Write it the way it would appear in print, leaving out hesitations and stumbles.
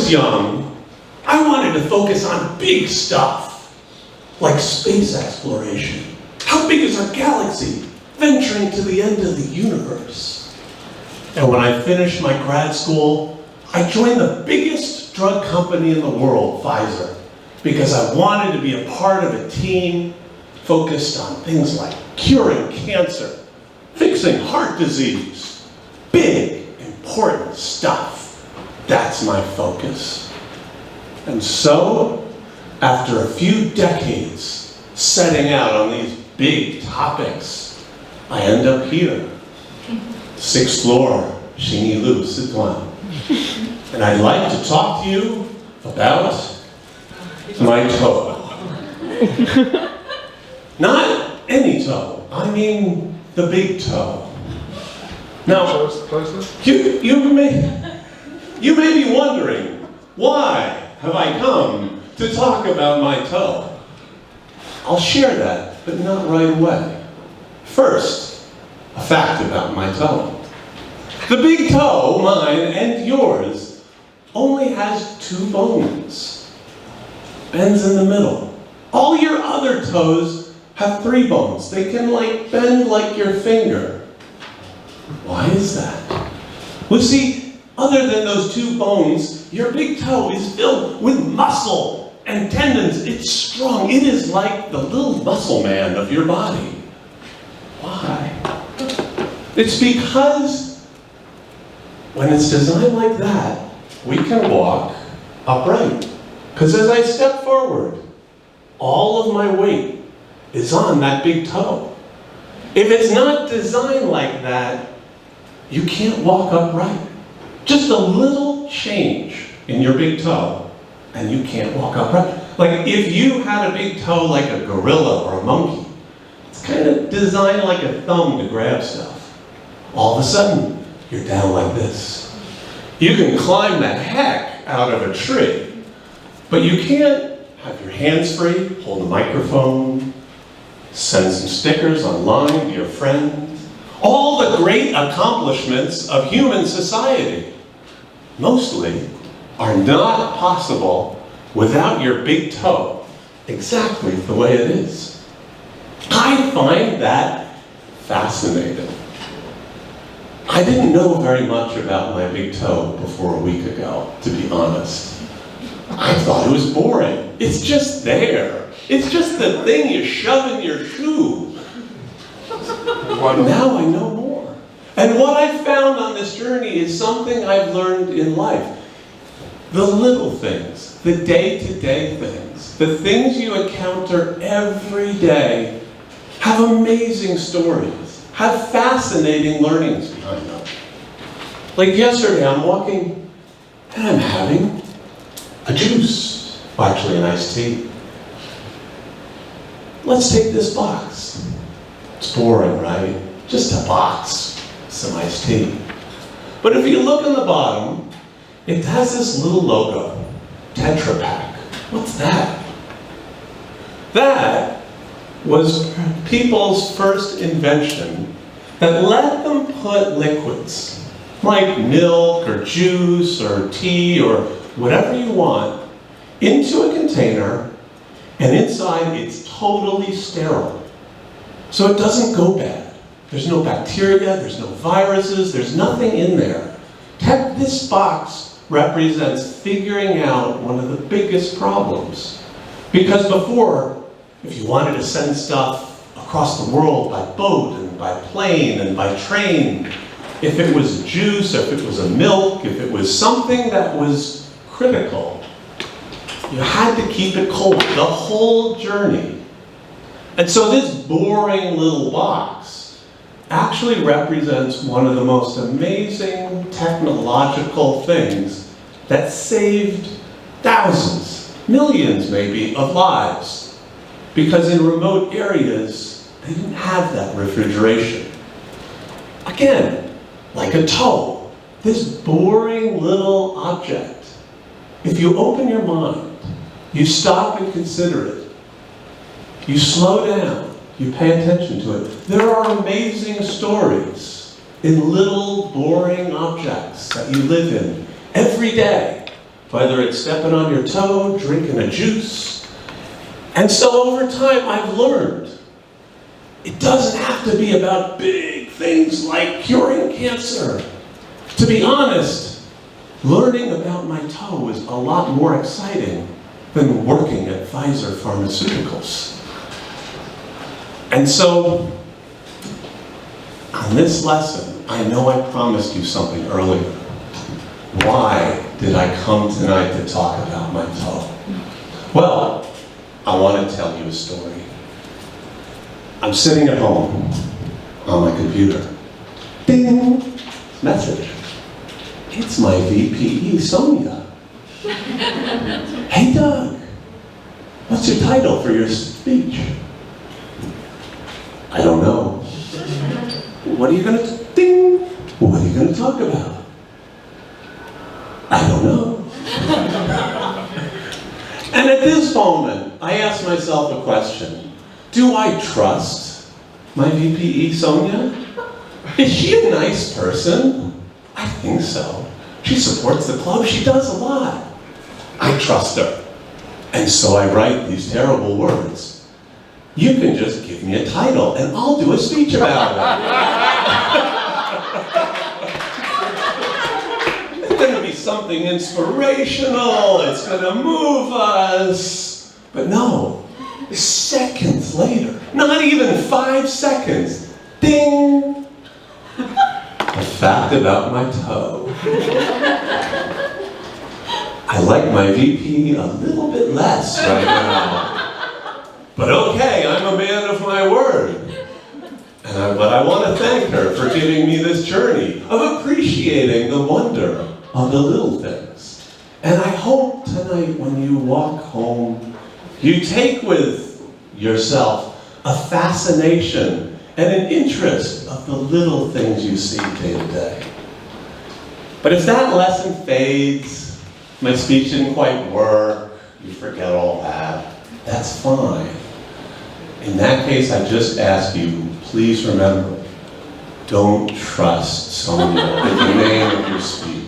was young, I wanted to focus on big stuff, like space exploration. How big is our galaxy, venturing to the end of the universe? And when I finished my grad school, I joined the biggest drug company in the world, Pfizer, because I wanted to be a part of a team focused on things like curing cancer, fixing heart disease, big, important stuff. That's my focus. And so, after a few decades setting out on these big topics, I end up here, 6th floor, Xinyi Lu, Sichuan. And I'd like to talk to you about my toe. Not any toe, I mean the big toe. Now, you may be wondering, why have I come to talk about my toe? I'll share that, but not right away. First, a fact about my toe. The big toe, mine and yours, only has 2 bones. Bends in the middle. All your other toes have 3 bones. They can bend like your finger. Why is that? Well, see, other than those 2 bones, your big toe is filled with muscle and tendons. It's strong. It is like the little muscle man of your body. Why? It's because when it's designed like that, we can walk upright. Because as I step forward, all of my weight is on that big toe. If it's not designed like that, you can't walk upright. Just a little change in your big toe, and you can't walk upright. Like if you had a big toe like a gorilla or a monkey, it's kind of designed like a thumb to grab stuff. All of a sudden, you're down like this. You can climb the heck out of a tree, but you can't have your hands free, hold a microphone, send some stickers online to your friends. All the great accomplishments of human society, mostly, are not possible without your big toe, exactly the way it is. I find that fascinating. I didn't know very much about my big toe before a week ago, to be honest. I thought it was boring. It's just there. It's just the thing you shove in your shoe. Now I know more. And what I found on this journey is something I've learned in life. The little things, the day-to-day things, the things you encounter every day have amazing stories, have fascinating learnings behind them. Like yesterday, I'm walking and I'm having a juice, well, actually an iced tea. Let's take this box. It's boring, right? Just a box, some iced tea. But if you look on the bottom, it has this little logo, Tetra Pak. What's that? That was people's first invention that let them put liquids, like milk or juice or tea or whatever you want, into a container, and inside it's totally sterile. So it doesn't go bad. There's no bacteria, there's no viruses, there's nothing in there. This box represents figuring out one of the biggest problems. Because before, if you wanted to send stuff across the world by boat and by plane and by train, if it was juice, if it was a milk, if it was something that was critical, you had to keep it cold the whole journey. And so this boring little box actually represents one of the most amazing technological things that saved thousands, millions maybe, of lives. Because in remote areas, they didn't have that refrigeration. Again, like a toe, this boring little object, if you open your mind, you stop and consider it, you slow down, you pay attention to it, there are amazing stories in little boring objects that you live in every day whether it's stepping on your toe, drinking a juice. And so over time, I've learned it doesn't have to be about big things like curing cancer. To be honest, learning about my toe is a lot more exciting than working at Pfizer Pharmaceuticals. And so, on this lesson, I know I promised you something earlier. Why did I come tonight to talk about my toe? Well, I want to tell you a story. I'm sitting at home on my computer. Ding! Message. It's my VPE, Sonia. Hey, Doug. What's your title for your speech? I don't know. What are you gonna, ding! What are you gonna talk about? I don't know. And at this moment, I ask myself a question. Do I trust my VPE, Sonia? Is she a nice person? I think so. She supports the club, she does a lot. I trust her. And so I write these terrible words. You can just give me a title and I'll do a speech about it. It's going to be something inspirational, it's going to move us. But no, seconds later, not even 5 seconds, ding! A fact about my toe. I like my VP a little bit less right now. But okay, I'm a man of my word. But I want to thank her for giving me this journey of appreciating the wonder of the little things. And I hope tonight when you walk home, you take with yourself a fascination and an interest of the little things you see day to day. But if that lesson fades, my speech didn't quite work, you forget all that, that's fine. In that case, I just ask you, please remember, don't trust Sonia in the name of your speech.